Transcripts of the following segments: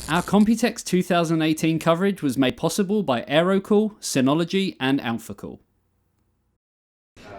Our Computex 2018 coverage was made possible by Aerocool, Synology and Alphacool.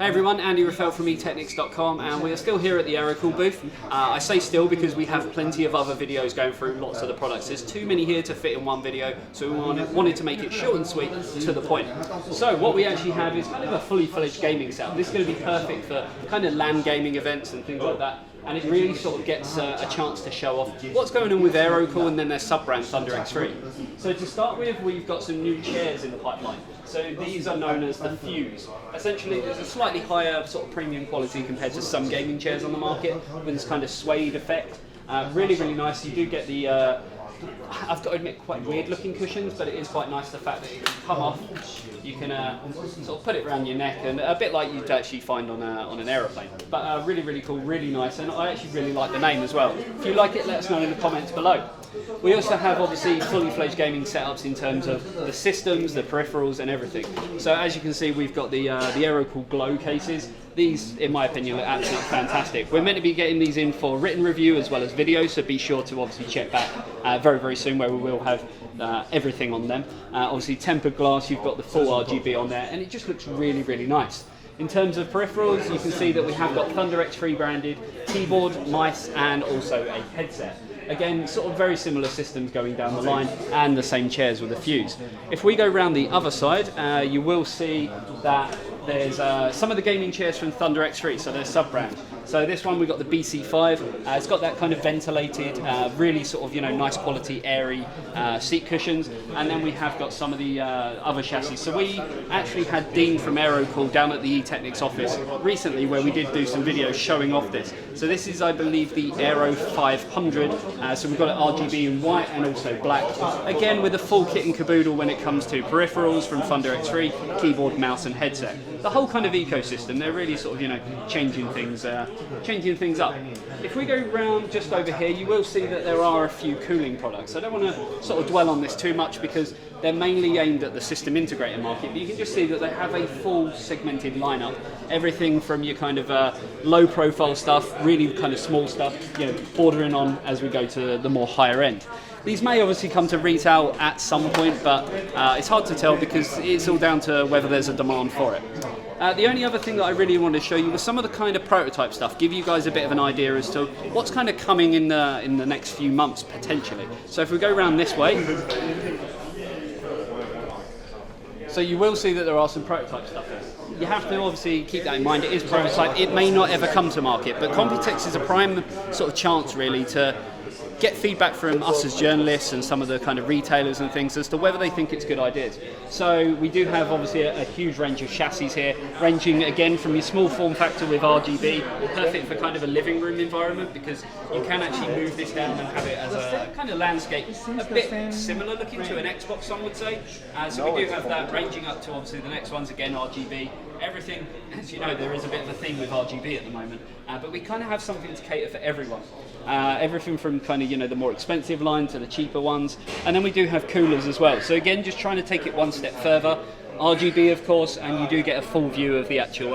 Hey everyone, Andy Raffel from eTeknix.com, and we are still here at the Aerocool booth. I say still because we have plenty of other videos going through lots of the products. There's too many here to fit in one video, so we wanted to make it short and sweet to the point. So what we actually have is kind of a fully fledged gaming setup. This is going to be perfect for kind of LAN gaming events and things like that. And it really sort of gets a chance to show off what's going on with Aerocool and then their sub-brand Thunder X3. So to start with, we've got some new chairs in the pipeline. So these are known as the Fuse. Essentially, there's a slightly higher sort of premium quality compared to some gaming chairs on the market with this kind of suede effect. Really, really nice. You do get the I've got to admit, quite weird looking cushions, but it is quite nice the fact that you can come off, you can sort of put it around your neck, and a bit like you'd actually find on an aeroplane. But really, really cool, really nice, and I actually really like the name as well. If you like it, let us know in the comments below. We also have obviously fully fledged gaming setups in terms of the systems, the peripherals and everything. So as you can see, we've got the Aerocool Glow cases. These, in my opinion, look absolutely fantastic. We're meant to be getting these in for written review as well as video, so be sure to obviously check back very, very soon where we will have everything on them. Obviously tempered glass, you've got the full RGB on there, and it just looks really, really nice. In terms of peripherals, you can see that we have got Thunder X3 branded keyboard, mice, and also a headset. Again, sort of very similar systems going down the line, and the same chairs with a Fuse. If we go round the other side, you will see that there's some of the gaming chairs from Thunder X3, so they're sub-brand. So this one, we've got the BC5. It's got that kind of ventilated, really sort of, nice quality, airy seat cushions. And then we have got some of the other chassis. So we actually had Dean from Aerocool down at the eTeknix office recently, where we did do some videos showing off this. So this is, I believe, the Aero 500. So we've got it RGB in white and also black. Again, with a full kit and caboodle when it comes to peripherals from Thunder X3, keyboard, mouse and headset. The whole kind of ecosystem, they're really sort of, changing things up. If we go round just over here, you will see that there are a few cooling products. I don't want to sort of dwell on this too much because they're mainly aimed at the system integrator market, but you can just see that they have a full segmented lineup. Everything from your kind of low profile stuff, really kind of small stuff, bordering on as we go to the more higher end. These may obviously come to retail at some point, but it's hard to tell because it's all down to whether there's a demand for it. The only other thing that I really wanted to show you was some of the kind of prototype stuff, give you guys a bit of an idea as to what's kind of coming in the next few months potentially. So if we go around this way, so you will see that there are some prototype stuff there. You have to obviously keep that in mind, it is prototype, it may not ever come to market, but Computex is a prime sort of chance really to get feedback from us as journalists and some of the kind of retailers and things as to whether they think it's good ideas. So we do have obviously a huge range of chassis here, ranging again from your small form factor with RGB, perfect for kind of a living room environment because you can actually move this down and have it as a kind of landscape, a bit similar looking to an Xbox, some would say. So we do have that ranging up to obviously the next one's again RGB. Everything, as you know, there is a bit of a theme with RGB at the moment, but we kind of have something to cater for everyone. Everything from kind of, the more expensive line to the cheaper ones. And then we do have coolers as well. So again, just trying to take it one step further. RGB, of course, and you do get a full view of the actual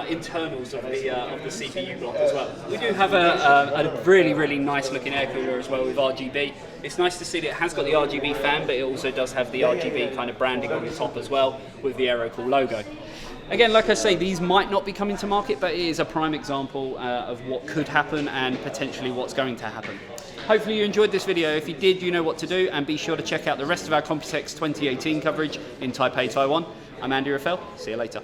internals of the CPU block as well. We do have a really, really nice looking air cooler as well with RGB. It's nice to see that it has got the RGB fan, but it also does have the RGB kind of branding on the top as well with the Aerocool logo. Again, like I say, these might not be coming to market, but it is a prime example of what could happen and potentially what's going to happen. Hopefully you enjoyed this video. If you did, you know what to do, and be sure to check out the rest of our Computex 2018 coverage in Taipei, Taiwan. I'm Andy Raffel. See you later.